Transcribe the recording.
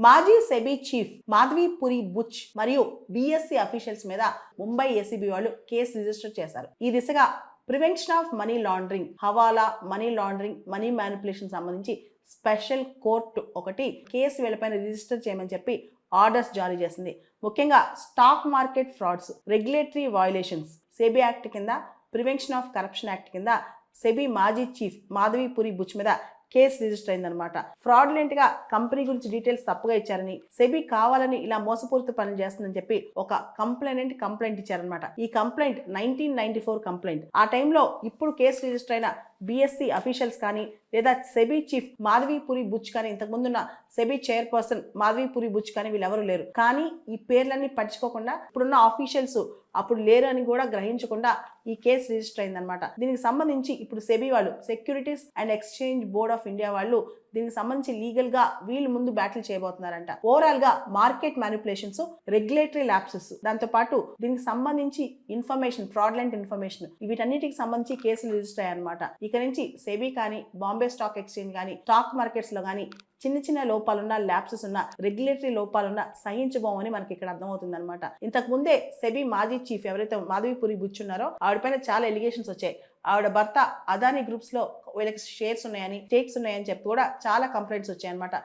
మాజీ SEBI chief Madhabi Puri Butch మరియు BSc officials మీద ముంబై ఏసీబీ వాళ్ళు కేసు రిజిస్టర్ చేశారు. ఈ దిశగా prevention of money laundering, hawala, money laundering, money manipulation సంబంధించి స్పెషల్ కోర్టు ఒకటి కేసు వీళ్ళపైన రిజిస్టర్ చేయమని చెప్పి ఆర్డర్స్ జారీ చేసింది. ముఖ్యంగా stock market frauds, regulatory violations, SEBI act కింద, ప్రివెన్షన్ ఆఫ్ కరప్షన్ యాక్ట్ కింద సెబీ మాజీ చీఫ్ మాధవీపురి బుచ్ మీద కేసు రిజిస్టర్ అయిందనమాట. ఫ్రాడ్లెంట్ గా కంపెనీ గురించి డీటెయిల్స్ తప్పుగా ఇచ్చారని, సెబీ కావాలని ఇలా మోసపూరిత పనులు చేస్తుందని చెప్పి ఒక కంప్లైంట్ ఇచ్చారనమాట. ఈ కంప్లైంట్ 1994 కంప్లైంట్. ఆ టైంలో ఇప్పుడు కేసు రిజిస్టర్ అయిన బిఎస్సి అఫీషియల్స్ కానీ లేదా సెబీ చీఫ్ మాధవీపురి బుచ్ కానీ, ఇంతకుముందున్న సెబీ చైర్పర్సన్ మాధవీపురి బుచ్ కానీ వీళ్ళెవరూ లేరు. కానీ ఈ పేర్లన్నీ పట్టించుకోకుండా ఇప్పుడున్న ఆఫీషియల్స్ అప్పుడు లేరు అని కూడా గ్రహించకుండా ఈ కేసు రిజిస్టర్ అయిందనమాట. దీనికి సంబంధించి ఇప్పుడు సెబీ వాళ్ళు, securities and exchange board of India వాళ్ళు దీనికి సంబంధించి లీగల్ గా వీళ్ళు ముందు బ్యాటిల్ చేయబోతున్నారంట. ఓవరాల్ గా మార్కెట్ మ్యానిపులేషన్స్, రెగ్యులేటరీ ల్యాప్సెస్, దాంతో పాటు దీనికి సంబంధించి ఇన్ఫర్మేషన్, ఫ్రాడ్లెంట్ ఇన్ఫర్మేషన్, వీటన్నిటికి సంబంధించి కేసులు రిజిస్టర్ అయ్యాయన్నమాట. ఇక నుంచి సెబీ కానీ, బాంబే స్టాక్ ఎక్స్చేంజ్ కానీ, స్టాక్ మార్కెట్స్ లో కానీ చిన్న లోపాలున్నా, ల్యాప్సెస్ ఉన్న, రెగ్యులేటరీ లోపాలున్నా సహించబోమని మనకి ఇక్కడ అర్థమవుతుంది అనమాట. ఇంతకు ముందే సెబీ మాజీ చీఫ్ ఎవరైతే మాధవీపురి బుచ్ ఉన్నారో ఆవిడపైన చాలా ఎలిగేషన్స్ వచ్చాయి. ఆవిడ భర్త అదానీ గ్రూప్స్ లో వీళ్ళకి షేర్స్ ఉన్నాయని, స్టేక్స్ ఉన్నాయని చెప్పి కూడా చాలా కంప్లైంట్స్ వచ్చాయన్నమాట.